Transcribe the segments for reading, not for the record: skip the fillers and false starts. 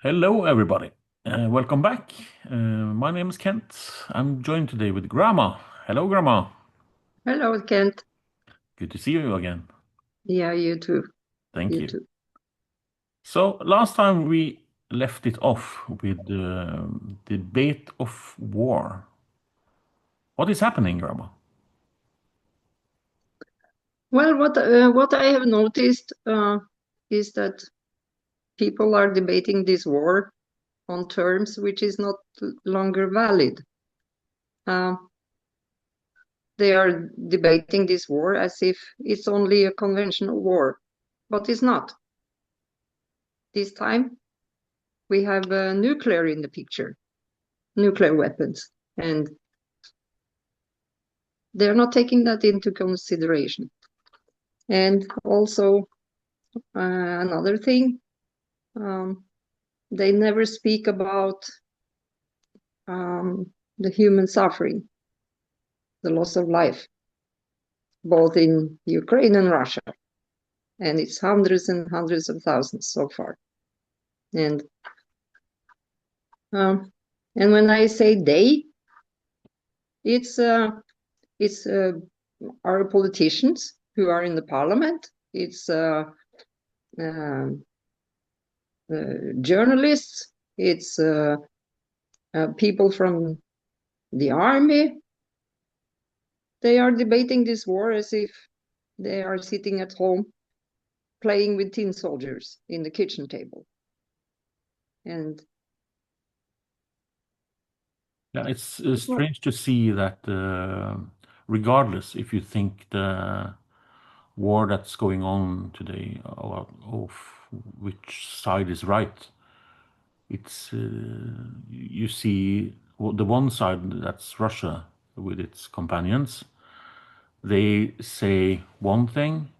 Hello, everybody. Welcome back. My name is Kent. I'm joined today with Grandma. Hello, Grandma. Hello, Kent. Good to see you again. Yeah, you too. Thank You you. too. So, last time we left it off with the debate of war. What is happening, Grandma? Well, what I have noticed is that people are debating this war on terms which is not longer valid. Uh, they are debating this war as if it's only a conventional war, but it's not. This time we have nuclear in the picture, nuclear weapons, and they're not taking that into consideration. And also another thing. Um, they never speak about the human suffering, the loss of life, both in Ukraine and Russia. And it's hundreds and hundreds of thousands so far. And um, and when I say they, it's uh, it's our politicians who are in the parliament. It's uh, journalists. It's people from the army. They are debating this war as if they are sitting at home playing with tin soldiers in the kitchen table. And Yeah, it's strange to see that, regardless if you think the war that's going on today, of which side is right, it's you see the one side, that's Russia with its companions. They say one thing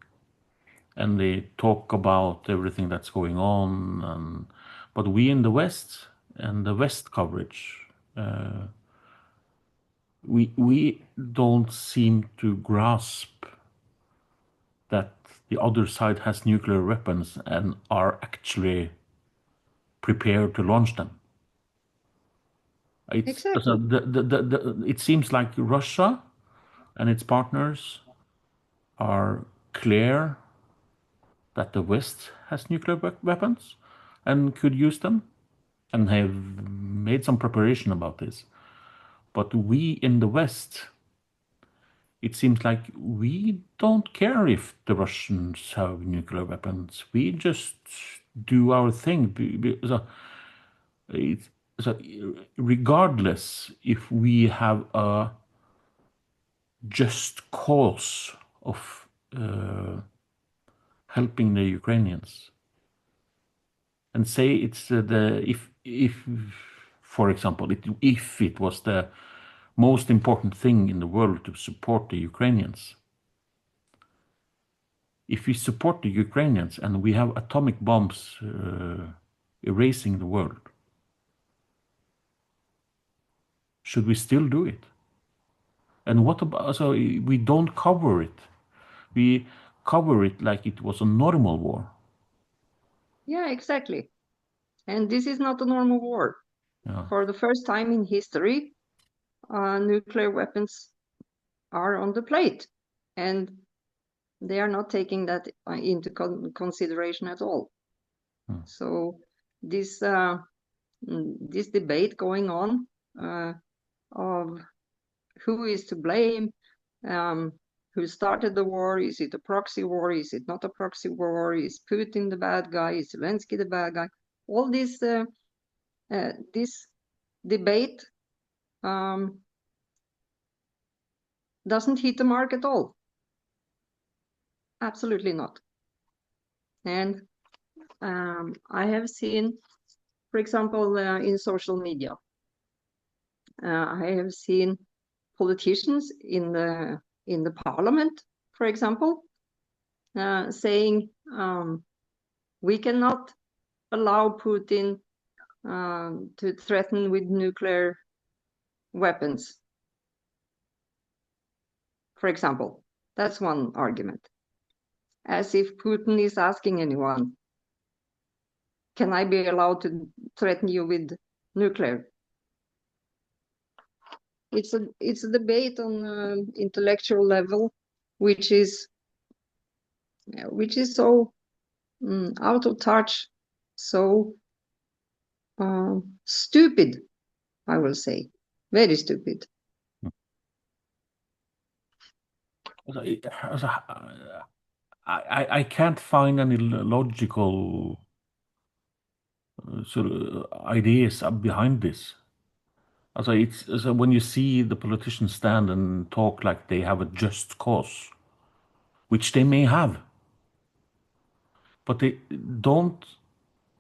and they talk about everything that's going on, but we in the West and the West coverage, we don't seem to grasp that the other side has nuclear weapons and are actually prepared to launch them. It's so exactly, it seems like Russia and its partners are clear that the West has nuclear weapons and could use them and have made some preparation about this. But we in the West, it seems like we don't care if the Russians have nuclear weapons. We just do our thing. So, it's, so regardless if we have a just cause of helping the Ukrainians, and say it's the if for example if it was the most important thing in the world to support the Ukrainians, if we support the Ukrainians and we have atomic bombs erasing the world, should we still do it? And what about, so we don't cover it, we cover it like it was a normal war. yeah, exactly. And this is not a normal war. Yeah. For the first time in history, nuclear weapons are on the plate, and they are not taking that into consideration at all. Hmm. So this this debate going on uh, of who is to blame, um, who started the war, is it a proxy war, is it not a proxy war, is Putin the bad guy, is Zelensky the bad guy, all this debate um, doesn't hit the mark at all. Absolutely not. And I have seen, for example, in social media, I have seen politicians in the parliament, for example, saying we cannot allow Putin to threaten with nuclear weapons, for example. That's one argument. As if Putin is asking anyone can I be allowed to threaten you with nuclear? It's a debate on intellectual level, which is so out of touch, so stupid, I will say, very stupid. I can't find any logical sort of ideas behind this. So when you see the politicians stand and talk like they have a just cause, which they may have, but they don't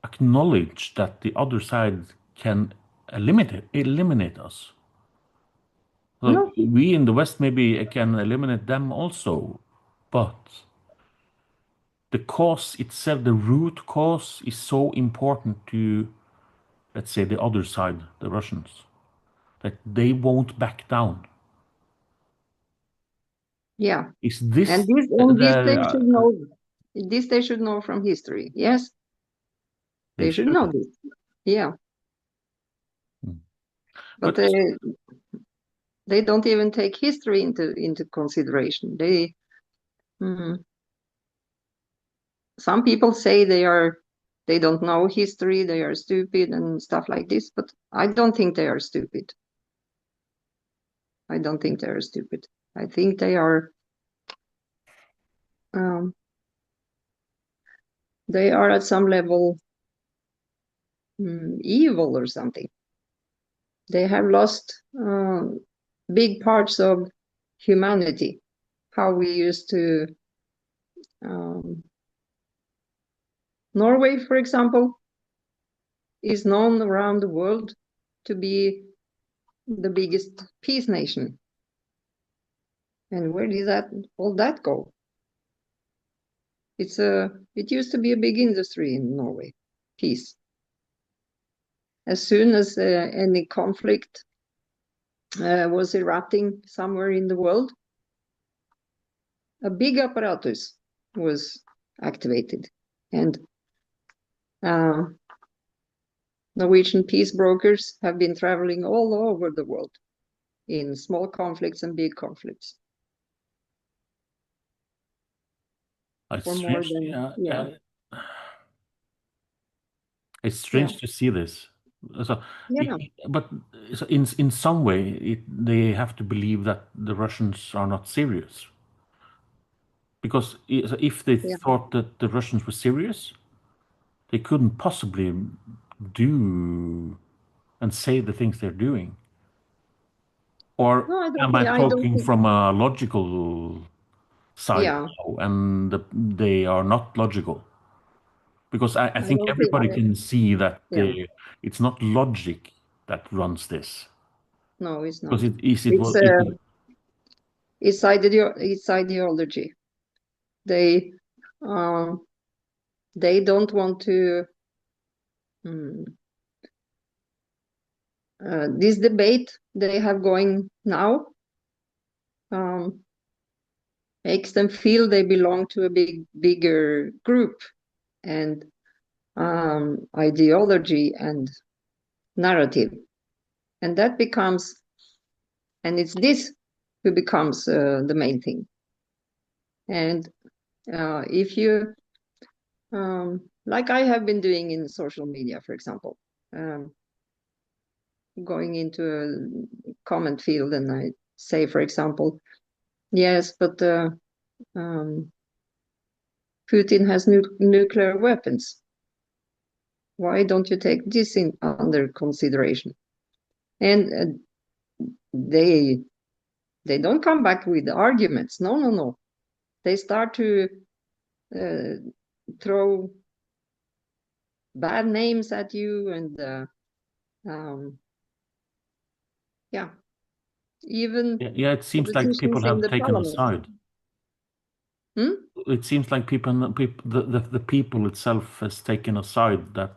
acknowledge that the other side can eliminate us. So No, we in the West maybe can eliminate them also, but the cause itself, the root cause, is so important to, let's say, the other side, the Russians, that they won't back down. yeah, Is this and this they the should know. This they should know from history. Yes, they they should should? know this. Yeah, Mm. but But they don't even take history into consideration. Some people say they don't know history, they are stupid and stuff like this, but I don't think they are stupid. I don't think they are stupid. I think um, they are at some level evil or something. They have lost big parts of humanity, how we used to. Um, Norway, for example, is known around the world to be the biggest peace nation. And where did all that go? It used to be a big industry in Norway, peace. As soon as any conflict was erupting somewhere in the world, a big apparatus was activated, and uh, Norwegian peace brokers have been traveling all over the world in small conflicts and big conflicts it's for more strange. than, Yeah, yeah, it's yeah, strange to see this. So, yeah, but so in some way, they have to believe that the Russians are not serious. Because if they yeah. thought that the Russians were serious, they couldn't possibly do and say the things they're doing. Or No, I don't am think. I I don't talking think. from a logical side Yeah, now, and they are not logical? Because I I think don't think. everybody can see that Yeah, it's not logic that runs this. no, it's Because not. it It's was it uh, it's ideology. They um, they don't want to. mm, this debate they have going now um, makes them feel they belong to a bigger group and ideology and narrative, and that becomes, and it's this who becomes the main thing. And if you like I have been doing in social media, for example, um, going into a comment field and I say, for example, yes, but um, Putin has nuclear weapons. Why don't you take this under consideration? And they they don't come back with arguments. No, no, no. They start to uh, throw bad names at you and um, yeah, even yeah, it seems like people politicians in have the taken a parliament. side. Hmm? It seems like the people itself has taken a side that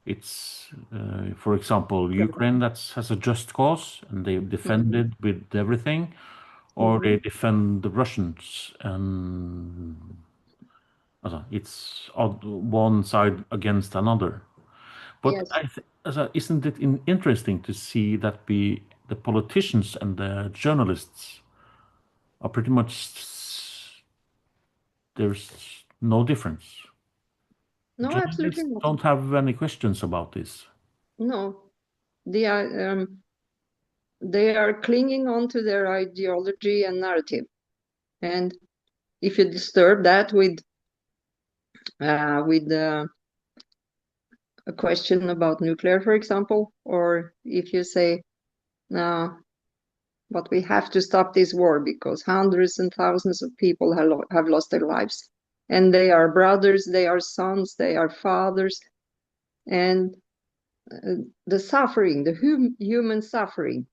it's, for example, Ukraine that has a just cause and they defend Mm-hmm. it with everything, or Mm-hmm. they defend the Russians. And It's one side against another. But Yes. isn't it interesting to see that the politicians and the journalists are pretty much there's no difference. No, absolutely Journalists not. don't have any questions about this. No, they are clinging on to their ideology and narrative. And if you disturb that with a question about nuclear, for example, or if you say, no, but we have to stop this war because hundreds and thousands of people have lost their lives. And they are brothers, they are sons, they are fathers. And the suffering, the human suffering,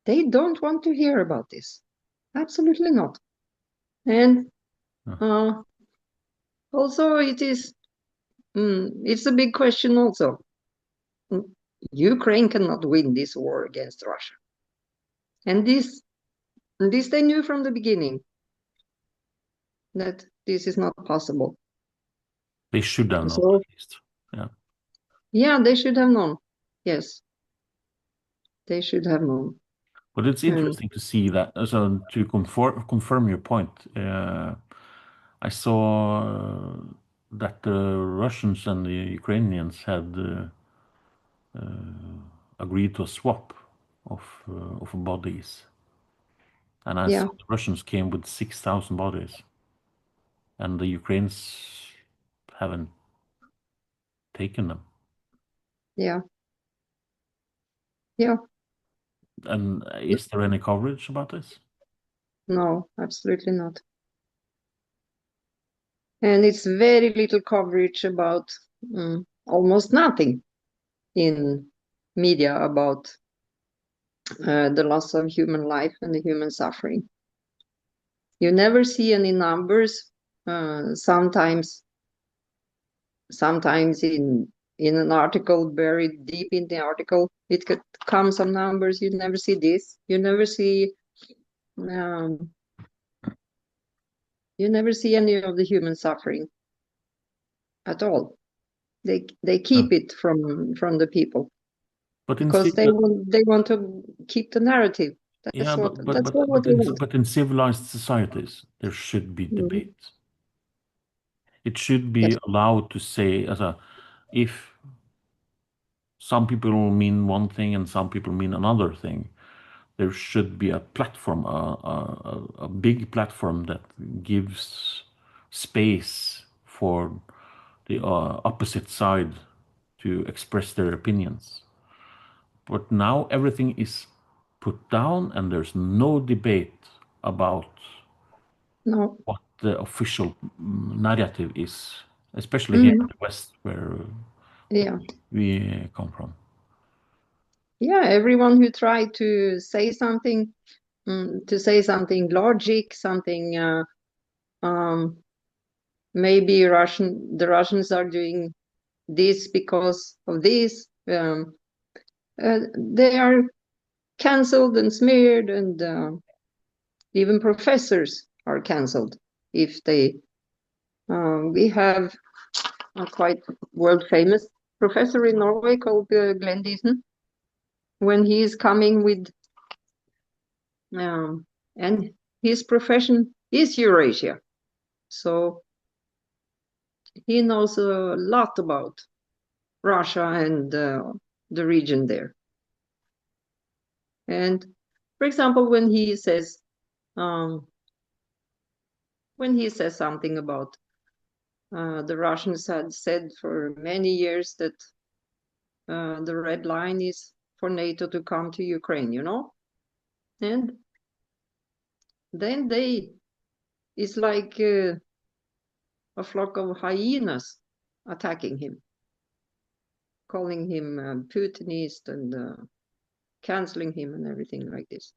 they don't want to hear about this. Absolutely not. And uh, also, it's a big question also. Mm, Ukraine cannot win this war against Russia. And this they knew from the beginning that this is not possible. They should have known So, at least. Yeah. yeah, they should have known. Yes, they should have known. But it's And interesting to see that. So to confirm your point, I saw that the Russians and the Ukrainians had agreed to a swap of bodies, and I yeah, saw the Russians came with 6,000 bodies, and the Ukrainians haven't taken them. yeah, yeah. And is there any coverage about this? No, absolutely not. And it's very little coverage about almost nothing in media about the loss of human life and the human suffering. You never see any numbers. Sometimes in an article, buried deep in the article, it could come some numbers. You never see this. Um, you never see any of the human suffering at all. They No. keep it from the people But in because ci- they want to keep the narrative. yeah, That's what they want. but in civilized societies, there should be Mhm. debate. It should Yes. be allowed to say, if some people mean one thing and some people mean another thing, there should be a platform, a big platform that gives space for the opposite side to express their opinions. But now everything is put down and there's no debate about No. what the official narrative is, especially here in Mhm. the West where Yeah. we come from. Yeah. Everyone who tried to say something logic, something um, maybe the Russians are doing this because of this. They are cancelled and smeared, and even professors are cancelled if they. We have a quite world famous professor in Norway called Glenn Deason. When he is coming with, and his profession is Eurasia, so he knows a lot about Russia and the region there. And for example, um, when he says something about the Russians had said for many years that the red line is for NATO to come to Ukraine, and then it's like a flock of hyenas attacking him, calling him Putinist and canceling him and everything like this.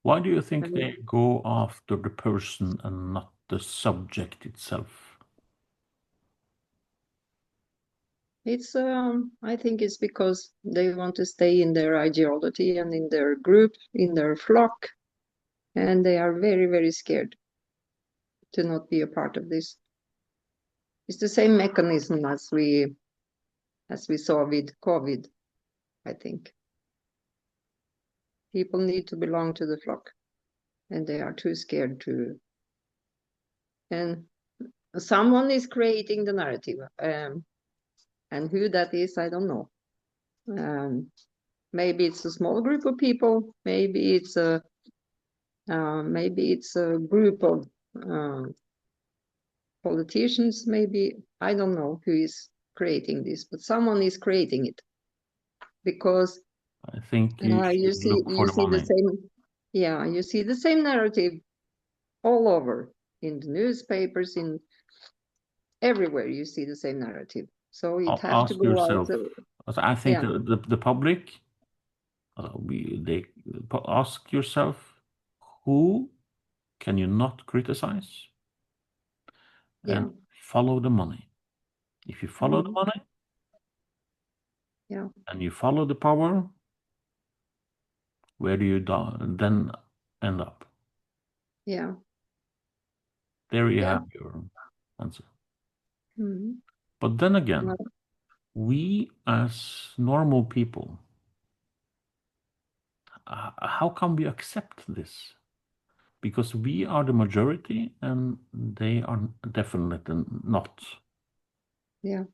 Why do you think And they go after the person and not the subject itself? I think it's because they want to stay in their ideology and in their group, in their flock, and they are very, very scared to not be a part of this. It's the same mechanism as we saw with COVID, I think. People need to belong to the flock, and they are too scared to. And someone is creating the narrative, and who that is, I don't know. Maybe it's a small group of people. Maybe it's a group of politicians. Maybe I don't know who is creating this, but someone is creating it because I think you you should look for the see the money. same. Yeah, you see the same narrative all over in the newspapers, in everywhere. You see the same narrative, so it has to Ask go out. yourself. I think Yeah, the public, they ask yourself, who can you not criticize yeah, and follow the money? If you follow the mm, money yeah, and you follow the power, where do you then end up? yeah, There you yeah. have your answer. Mm, But then again, well, we as normal people, how can we accept this? Because we are the majority and they are definitely not. yeah,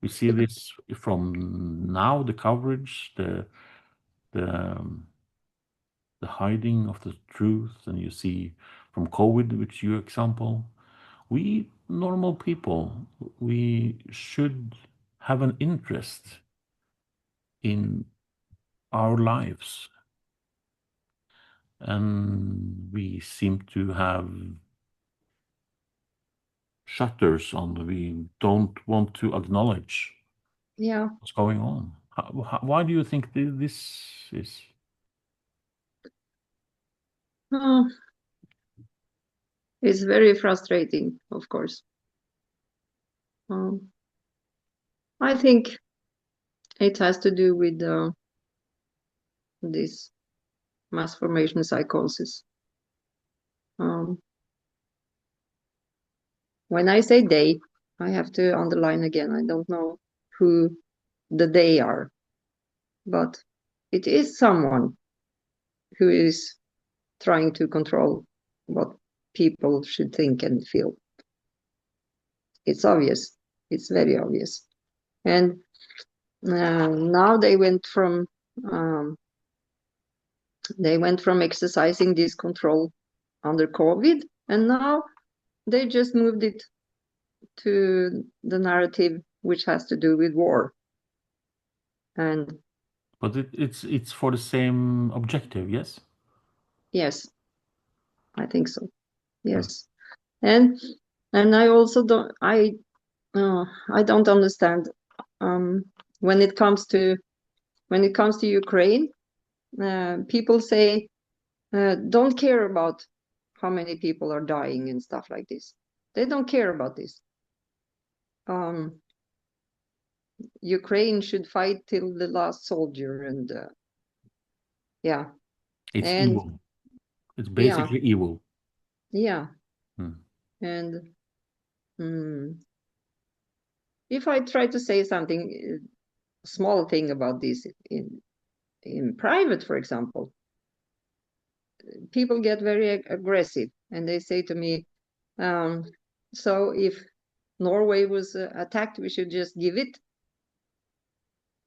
We see this from now, the coverage, the the hiding of the truth, and you see from COVID, which you example, we normal people, we should have an interest in our lives, and we seem to have shutters on. We don't want to acknowledge yeah. what's going on. Why do you think this is? Oh, it's very frustrating, of course. Um, I think it has to do with this mass formation psychosis. Um, when I say they, I have to underline again, I don't know who the they are, but it is someone who is trying to control what people should think and feel. It's obvious. It's very obvious. And now um, they went from exercising this control under COVID, and now they just moved it to the narrative which has to do with war. And But it's for the same objective, yes? yes, I think so. Hmm. Yes, and I also I don't understand when it comes to Ukraine. People say don't care about how many people are dying and stuff like this. They don't care about this. Um, Ukraine should fight till the last soldier, and yeah, It's and evil. It's yeah, basically evil. yeah, Hmm. and mm, if I try to say something small thing about this in private, for example, people get very aggressive, and they say to me, um, "So if Norway was attacked, we should just give it."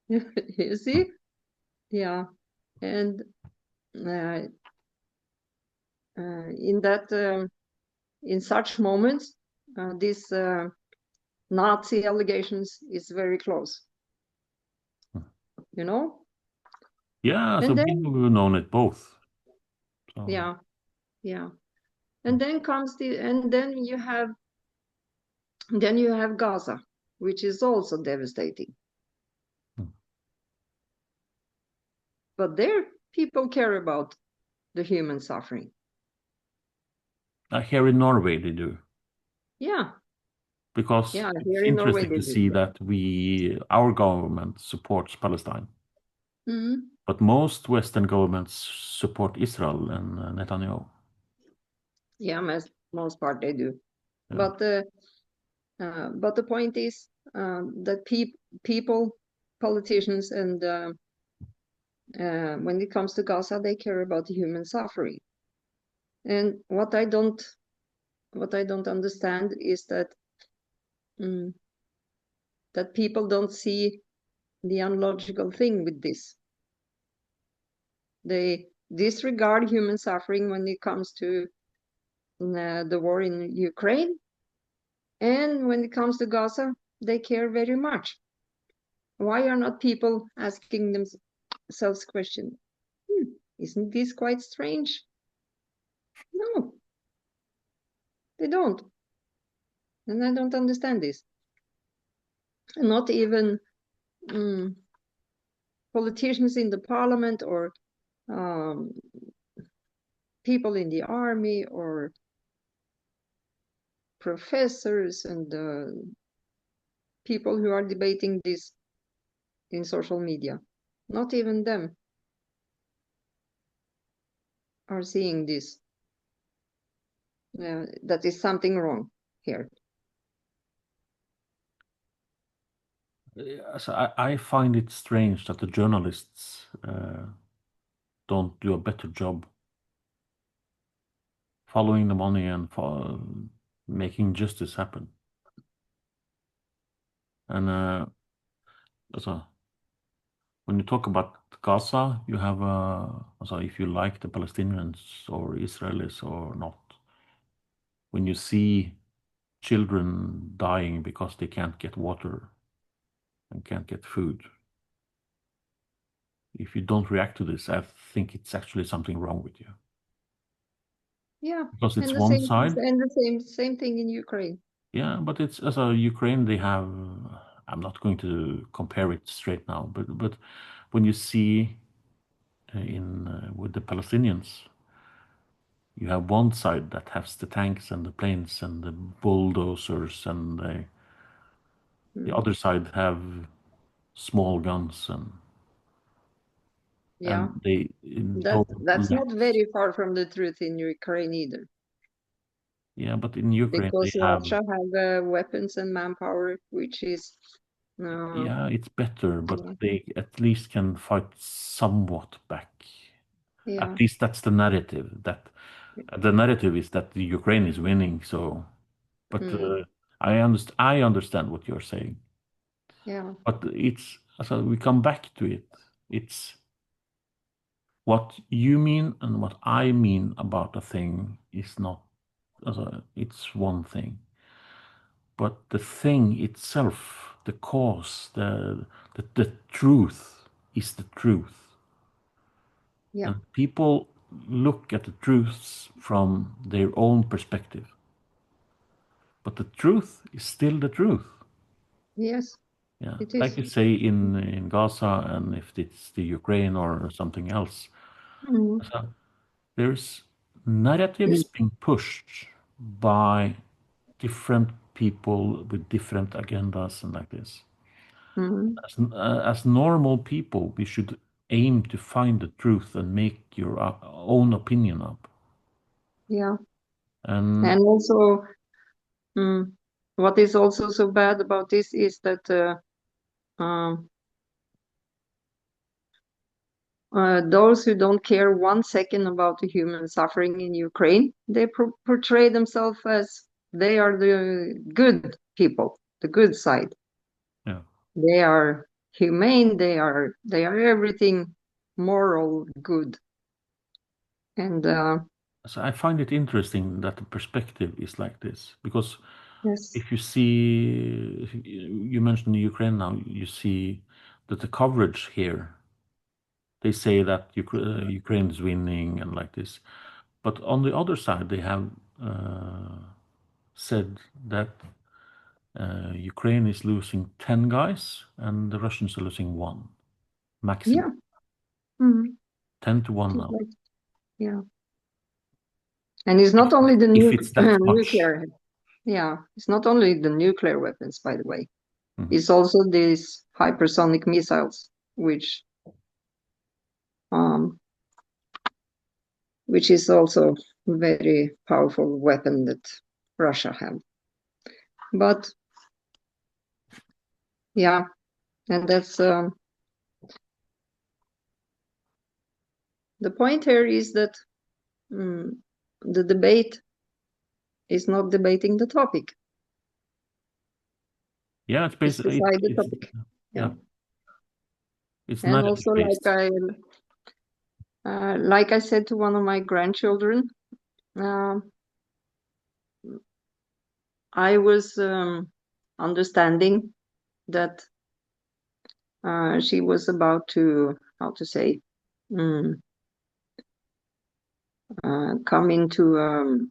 You Hmm. see, yeah, and uh, in that in such moments, this Nazi allegations is very close, Hmm. you know. Yeah, so And we've then known it both. So yeah, yeah, and then comes and then you have Gaza, which is also devastating. hmm. But there, people care about the human suffering. Here in Norway they do. Yeah, Because yeah, it's here in Norway interesting they to do. see that our government supports Palestine, Mhm. but most Western governments support Israel and Netanyahu. Yeah, most part they do. Yeah. But But the point is that people, politicians, and when it comes to Gaza, they care about the human suffering. And what I don't understand is that that people don't see the unlogical thing with this. They disregard human suffering when it comes to the war in Ukraine, and when it comes to Gaza, they care very much. Why are not people asking themselves questions? Isn't this quite strange? No, they don't. And I don't understand this. Not even politicians in the parliament or people in the army or professors and people who are debating this in social media. Not even them are seeing this. That is something wrong here. So I find it strange that the journalists don't do a better job following the money and making justice happen. And so when you talk about Gaza, you have so if you like the Palestinians or Israelis or not, when you see children dying because they can't get water and can't get food, if you don't react to this, I think it's actually something wrong with you. Yeah, Because it's and the one same side. and the same thing in Ukraine. Yeah, but it's also Ukraine. They have. I'm not going to compare it straight now, but when you see in with the Palestinians, you have one side that has the tanks and the planes and the bulldozers, and the other side have small guns Yeah, and they don't that's lack. not very far from the truth in Ukraine either. Yeah, but in Ukraine they Because have. Russia have weapons and manpower, which is Yeah, it's better, but yeah, they at least can fight somewhat back. yeah, At least that's the narrative. That the narrative is that the Ukraine is winning. So, but I understand what you're saying. yeah, But it's so we come back to it. It's what you mean and what I mean about a thing is not. It's one thing, but the thing itself, the cause, the truth is the truth. yeah, And people look at the truths from their own perspective. But the truth is still the truth. yes, Yeah, it like is. you say in Gaza, and if it's the Ukraine or something else, so there's narratives being pushed by different people with different agendas and like this. As normal people, we should aim to find the truth and make your own opinion up. Yeah, And and also what is also so bad about this is that those who don't care 1 second about the human suffering in Ukraine, they portray themselves as they are the good people, the good side. yeah, They are humane. They are everything moral good. And so I find it interesting that the perspective is like this because yes, if you see, if you mentioned Ukraine now, you see that the coverage here, they say that Ukraine is winning and like this. But on the other side, they have said that Ukraine is losing 10 guys and the Russians are losing one maximum. yeah, mhm, 10 to 1 just now. like yeah. And it's not only the If it's that much. nuclear. Yeah, it's not only the nuclear weapons, by the way. Mhm. It's also these hypersonic missiles, um, which is also a very powerful weapon that Russia have. But Yeah, and that's the point here is that the debate is not debating the topic. Yeah, it's It's basically beside the it's topic. yeah, Yeah, it's and narrative also based. like I said to one of my grandchildren, uh, I was understanding that she was about to, how to say, mm, come into an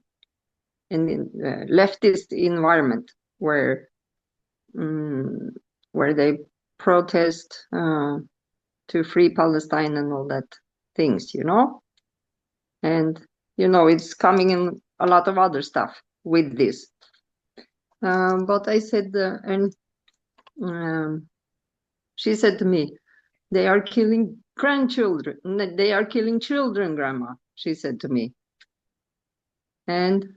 leftist environment where um, where they protest to free Palestine and all that things, and it's coming in a lot of other stuff with this. But I said, and um, she said to me, "They are killing grandchildren. They are killing children, Grandma." She said to me, and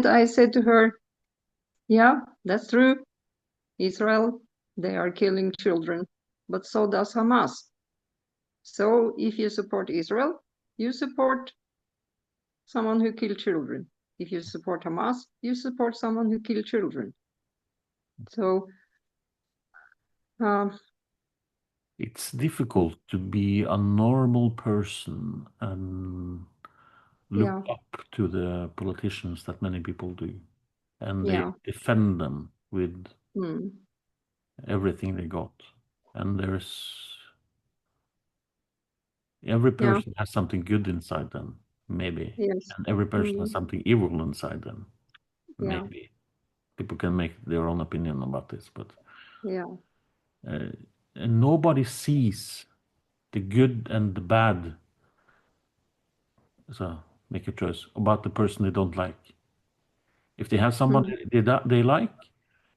I said to her, "Yeah, that's true. Israel, they are killing children, but so does Hamas. So if you support Israel, you support someone who killed children. If you support Hamas, you support someone who killed children." So, um, It's difficult to be a normal person and look yeah, up to the politicians that many people do, and they yeah, defend them with mm, everything they got. And every yeah, person has something good inside them, maybe, yes, and every person has mm, something evil inside them, yeah, maybe. People can make their own opinion about this, but yeah, uh, and nobody sees the good and the bad. So make a choice about the person they don't like. If they have mm, somebody they like,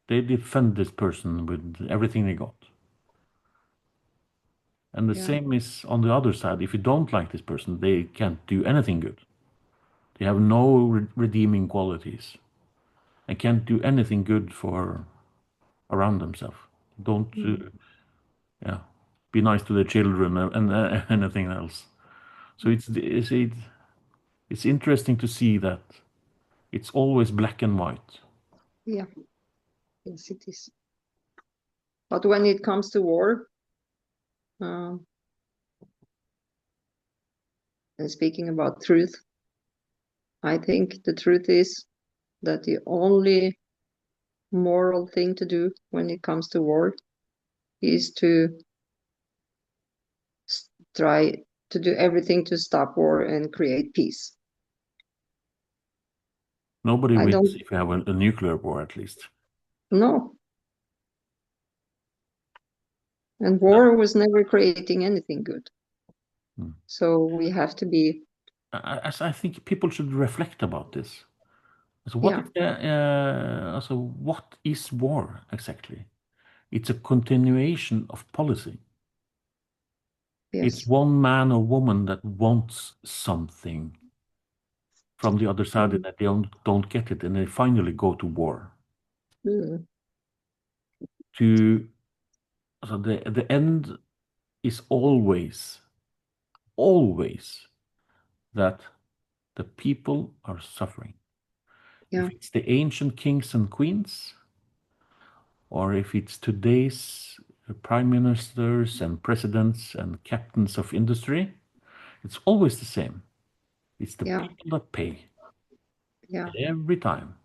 they defend this person with everything they got. And the yeah, same is on the other side. If you don't like this person, they can't do anything good. They have no redeeming qualities and can't do anything good for around themselves. Don't, mm, yeah, be nice to their children and anything else. So it's interesting to see that it's always black and white. yeah, yes, it is. But when it comes to war, uh, and speaking about truth, I think the truth is that the only moral thing to do when it comes to war is to try to do everything to stop war and create peace. Nobody I wins don't if you have a nuclear war, at least. know. And No. war was never creating anything good. Hmm. So we have to be, As I think people should reflect about this. So yeah, what is war exactly? It's a continuation of policy. It's yes, one man or woman that wants something from the other side and mm, that they don't get it, and they finally go to war. mm, To so the end is always that the people are suffering. yeah, If it's the ancient kings and queens, or if it's today's prime ministers and presidents and captains of industry, it's always the same. It's the yeah, people that pay yeah, every time.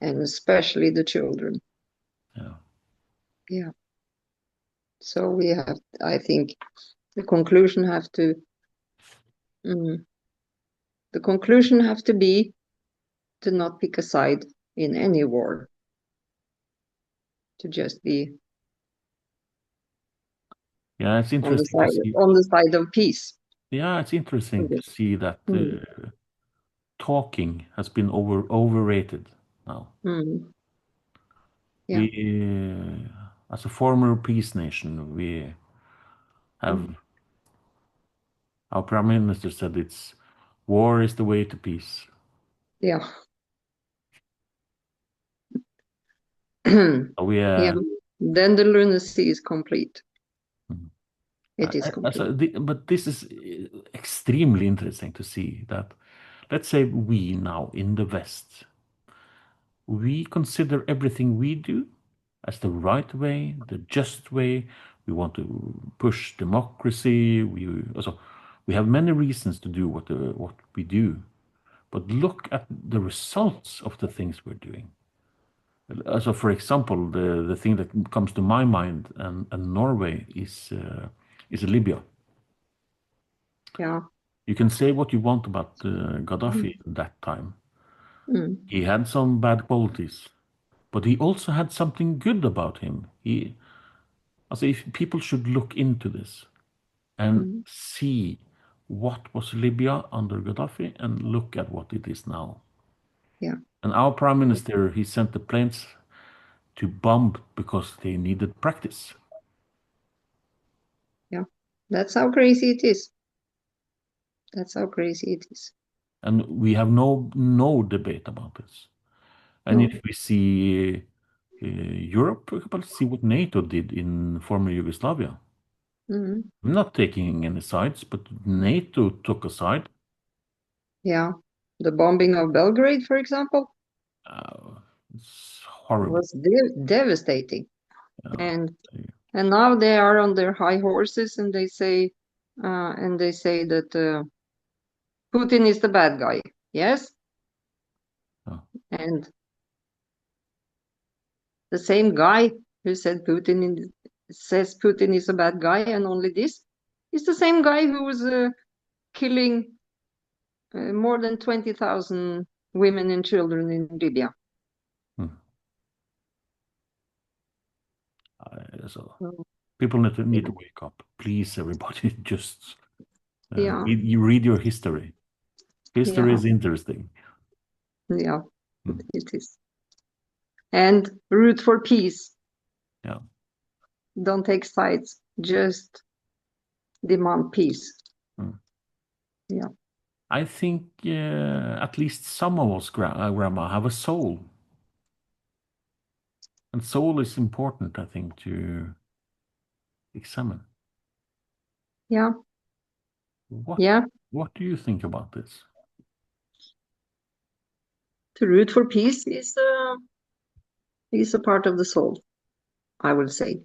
and especially the children. Yeah. Yeah. So we have, I think, the conclusion have to, mm, the conclusion have to be to not pick a side in any war, to just be Yeah, it's interesting to see. on the side of peace. Yeah, it's interesting to see that Mm, talking has been overrated now. mm, yeah, We, as a former peace nation, we mm, have our prime minister said it's war is the way to peace. yeah, We yeah, then the lunacy is complete. Mhm. It is complete. But this is extremely interesting to see that, let's say we now in the West, we consider everything we do as the right way, the just way. We want to push democracy. We have many reasons to do what we do. But look at the results of the things we're doing. So, for example, the thing that comes to my mind and Norway is Libya. Yeah. You can say what you want about Gaddafi Mm. at that time. Mm. He had some bad qualities, but he also had something good about him. Also, if people should look into this and Mm. see what was Libya under Gaddafi and look at what it is now. Yeah. And our prime minister, he sent the planes to bomb because they needed practice. Yeah. That's how crazy it is. That's how crazy it is. And we have no debate about this. And No. if we see Europe, let's see what NATO did in former Yugoslavia. Mm. I'm not taking any sides, but NATO took a side. Yeah. The bombing of Belgrade, for example, Uh, it's horrible. was devastating. Uh, And now they are on their high horses and they say that Putin is the bad guy. Yes. uh, And the same guy who says Putin is a bad guy and only this is the same guy who was killing more than 20,000 women and children in Libya. hmm. So So, people need to yeah. wake up. Please, everybody, just Yeah. you read your history. History Yeah. is interesting. Yeah. Hmm. It is. And root for peace. Yeah. Don't take sides. Just demand peace. Hmm. Yeah. I think at least some of us, Grandma, have a soul. And soul is important, I think, to examine. Yeah. What Yeah. what do you think about this? To root for peace is a part of the soul, I will say.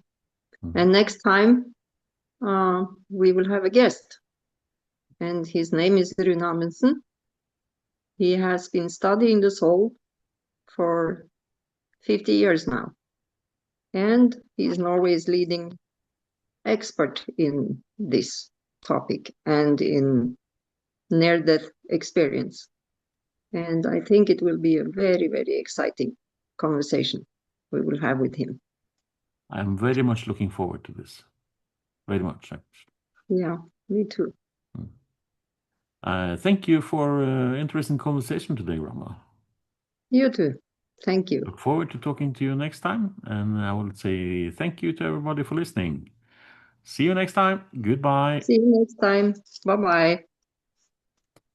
Mhm. And next time we will have a guest, and his name is Rune Amundsen. He has been studying the soul for 50 years now, and he is Norway's leading expert in this topic and in near-death experience. And I think it will be a very, very exciting conversation we will have with him. I'm very much looking forward to this. Very much, actually. Yeah, me too. Mm. Thank you for interesting conversation today, Rama. You too. Thank you. Look forward to talking to you next time, and I will say thank you to everybody for listening. See you next time. Goodbye. See you next time. Bye bye.